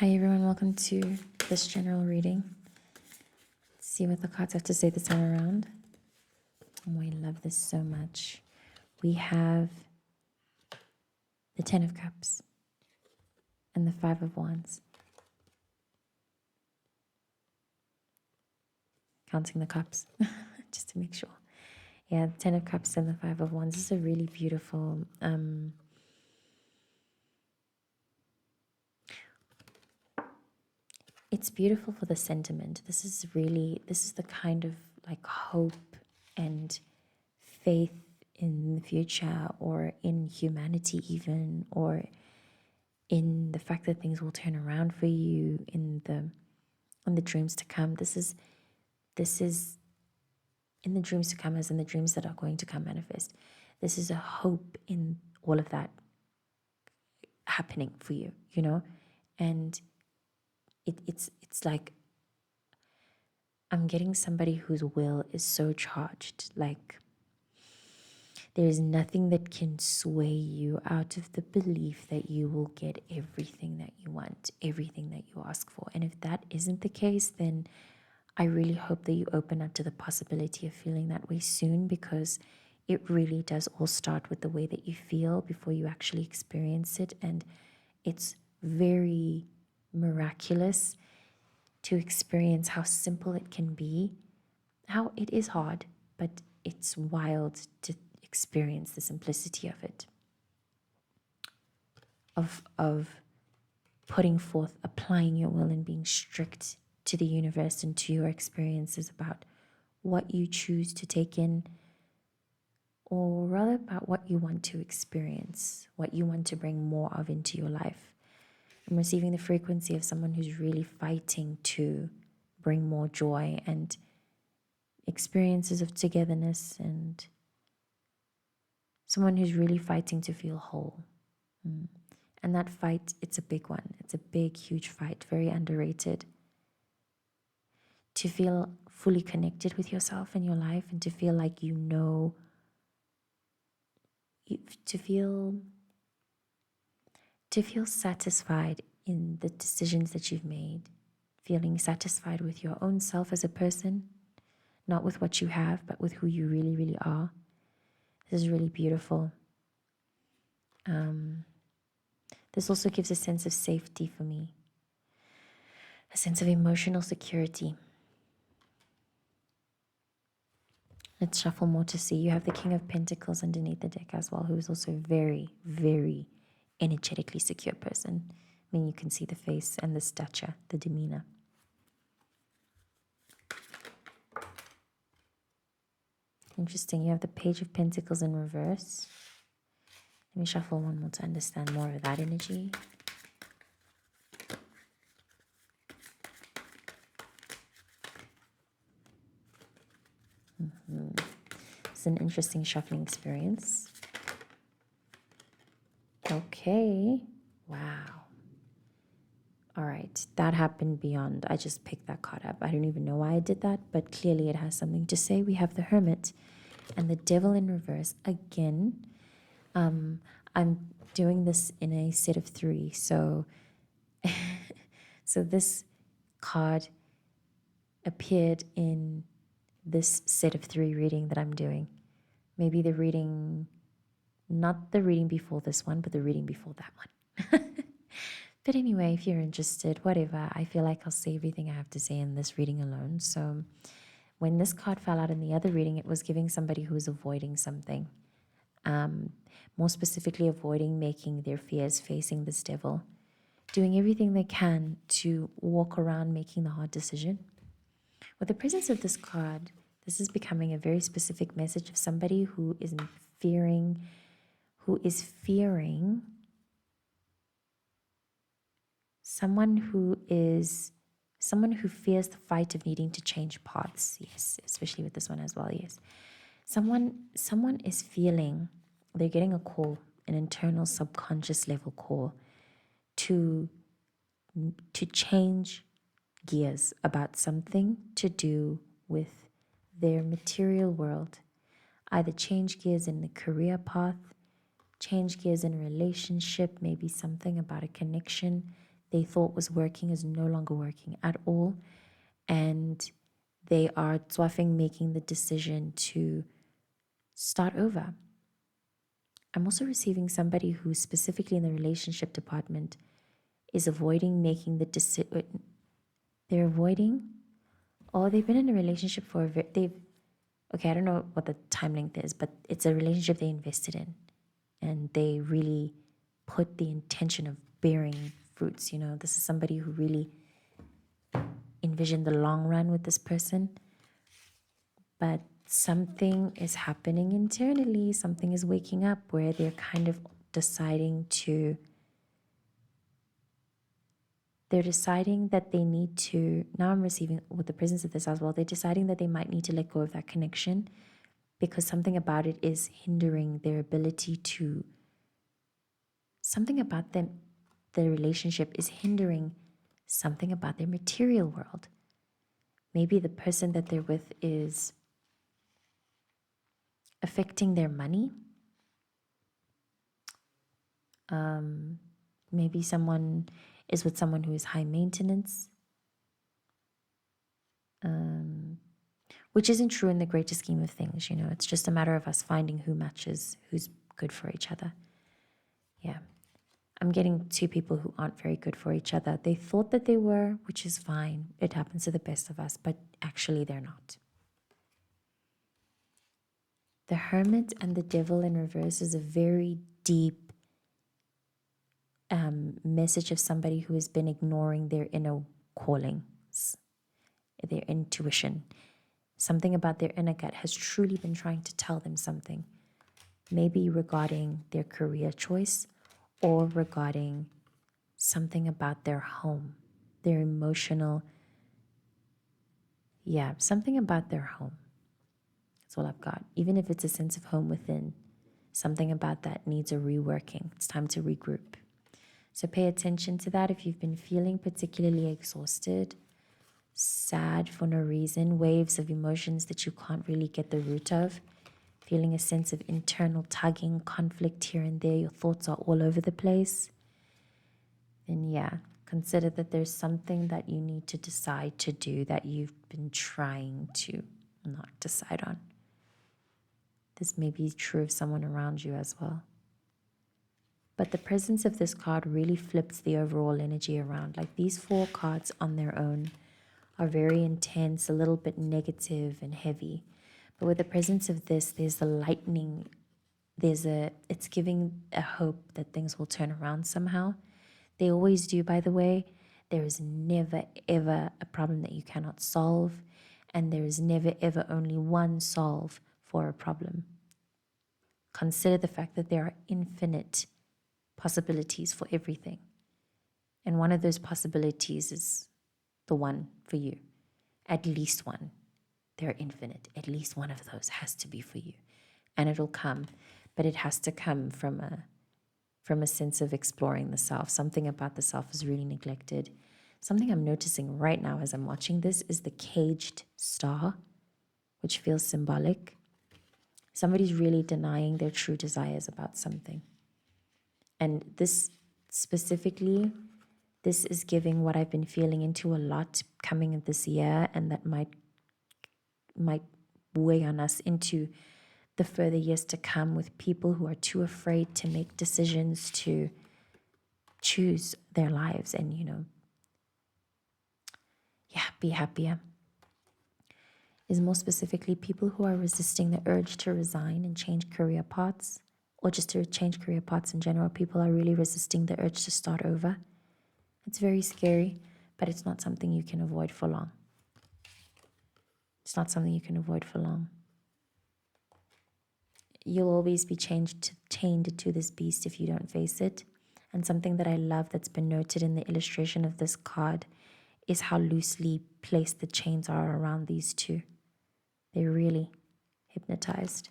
Hi everyone, welcome to this general reading. Let's see what the cards have to say this time around. Oh, I love this so much. We have the Ten of Cups and the Five of Wands. Counting the cups, just to make sure. Yeah, the Ten of Cups and the Five of Wands is a really beautiful it's beautiful for the sentiment. This is the kind of like hope and faith in the future, or in humanity even, or in the fact that things will turn around for you in the dreams to come. This is in the dreams to come, as in the dreams that are going to come manifest. This is a hope in all of that happening for you, and it's like I'm getting somebody whose will is so charged. Like there is nothing that can sway you out of the belief that you will get everything that you want, everything that you ask for. And if that isn't the case, then I really hope that you open up to the possibility of feeling that way soon, because it really does all start with the way that you feel before you actually experience it. And it's very miraculous to experience how simple it can be, how it is hard, but it's wild to experience the simplicity of it, of putting forth, applying your will, and being strict to the universe and to your experiences about what you choose to take in, or rather about what you want to experience, what you want to bring more of into your life. I'm receiving the frequency of someone who's really fighting to bring more joy and experiences of togetherness, and someone who's really fighting to feel whole. And that fight, it's a big one. It's a big, huge fight, very underrated. To feel fully connected with yourself and your life, and to feel like to feel satisfied in the decisions that you've made, feeling satisfied with your own self as a person, not with what you have, but with who you really, really are. This is really beautiful. This also gives a sense of safety for me, a sense of emotional security. Let's shuffle more to see. You have the King of Pentacles underneath the deck as well, who is also a very, very energetically secure person. I mean, you can see the face and the stature, the demeanor. Interesting. You have the Page of Pentacles in reverse. Let me shuffle one more to understand more of that energy. It's an interesting shuffling experience. Okay. Wow. All right. That happened beyond. I just picked that card up. I don't even know why I did that, but clearly it has something to say. We have the Hermit and the Devil in reverse again. I'm doing this in a set of 3. So this card appeared in this set of 3 reading that I'm doing. Maybe the reading, not the reading before this one, but the reading before that one. But anyway, if you're interested, whatever, I feel like I'll say everything I have to say in this reading alone. So when this card fell out in the other reading, it was giving somebody who was avoiding something. More specifically, avoiding making their fears, facing this devil, doing everything they can to walk around making the hard decision. With the presence of this card, this is becoming a very specific message of somebody who is fearing someone who fears the fight of needing to change paths. Yes, especially with this one as well. Yes, someone is feeling they're getting a call, an internal subconscious level call to change gears about something to do with their material world. Either change gears in the career path, change gears in a relationship, maybe something about a connection they thought was working is no longer working at all. And they are swaffing making the decision to start over. I'm also receiving somebody who specifically in the relationship department is avoiding making the decision. They're avoiding, or they've been in a relationship for okay, I don't know what the time length is, but it's a relationship they invested in. And they really put the intention of bearing fruits. This is somebody who really envisioned the long run with this person. But something is happening internally. Something is waking up where they're kind of deciding that they need to, now I'm receiving with the presence of this as well, they're deciding that they might need to let go of that connection because something about it is hindering their ability to, something about them, the relationship is hindering something about their material world. Maybe the person that they're with is affecting their money. Maybe someone is with someone who is high maintenance, which isn't true in the greater scheme of things. It's just a matter of us finding who matches, who's good for each other. Yeah. I'm getting two people who aren't very good for each other. They thought that they were, which is fine. It happens to the best of us, but actually they're not. The Hermit and the Devil in reverse is a very deep message of somebody who has been ignoring their inner callings, their intuition. Something about their inner gut has truly been trying to tell them something, maybe regarding their career choice or regarding something about their home, their emotional, something about their home. That's all I've got. Even if it's a sense of home within, something about that needs a reworking. It's time to regroup. So pay attention to that if you've been feeling particularly exhausted, sad for no reason, waves of emotions that you can't really get the root of, feeling a sense of internal tugging, conflict here and there, your thoughts are all over the place, then consider that there's something that you need to decide to do that you've been trying to not decide on. This may be true of someone around you as well. But the presence of this card really flips the overall energy around. Like these 4 cards on their own are very intense, a little bit negative and heavy. But with the presence of this, there's the lightning. It's giving a hope that things will turn around somehow. They always do, by the way. There is never, ever a problem that you cannot solve. And there is never, ever only one solve for a problem. Consider the fact that there are infinite possibilities for everything. And one of those possibilities is the one for you. At least one. They're infinite. At least one of those has to be for you. And it'll come, but it has to come from a sense of exploring the self. Something about the self is really neglected. Something I'm noticing right now as I'm watching this is the caged star, which feels symbolic. Somebody's really denying their true desires about something. And this specifically, this is giving what I've been feeling into a lot coming this year, and that might weigh on us into the further years to come, with people who are too afraid to make decisions to choose their lives and, be happier. Is more specifically people who are resisting the urge to resign and change career paths, or just to change career paths in general. People are really resisting the urge to start over. It's very scary, but it's not something you can avoid for long. It's not something you can avoid for long. You'll always be chained to this beast if you don't face it. And something that I love that's been noted in the illustration of this card is how loosely placed the chains are around these two. They're really hypnotized.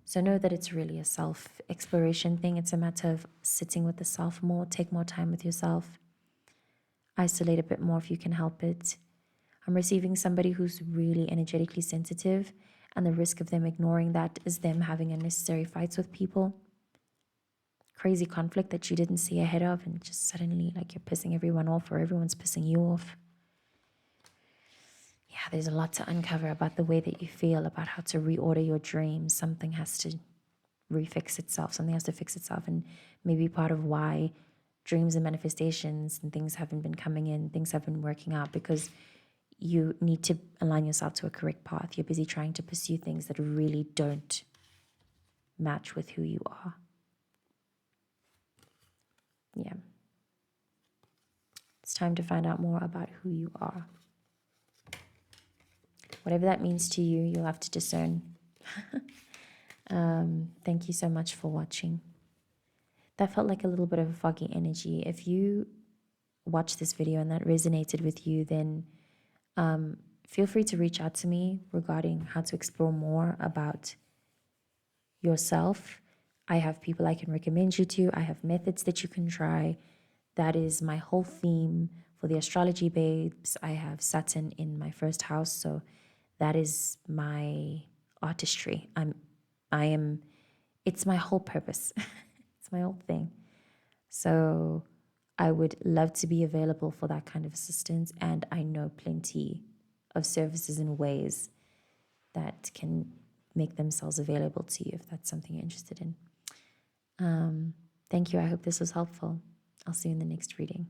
So know that it's really a self-exploration thing. It's a matter of sitting with the self more, take more time with yourself, isolate a bit more if you can help it. I'm receiving somebody who's really energetically sensitive, and the risk of them ignoring that is them having unnecessary fights with people. crazy conflict that you didn't see ahead of, and just suddenly like you're pissing everyone off or everyone's pissing you off. Yeah, there's a lot to uncover about the way that you feel, about how to reorder your dreams. Something has to refix itself, something has to fix itself. And maybe part of why dreams and manifestations and things haven't been coming in, things haven't been working out, because you need to align yourself to a correct path. You're busy trying to pursue things that really don't match with who you are. Yeah. It's time to find out more about who you are. Whatever that means to you, you'll have to discern. Thank you so much for watching. That felt like a little bit of a foggy energy. If you watched this video and that resonated with you, then feel free to reach out to me regarding how to explore more about yourself. I have people I can recommend you to. I have methods that you can try. That is my whole theme for the astrology babes. I have Saturn in my first house, so that is my artistry. It's my whole purpose. It's my whole thing. So I would love to be available for that kind of assistance, and I know plenty of services and ways that can make themselves available to you if that's something you're interested in. Thank you. I hope this was helpful. I'll see you in the next reading.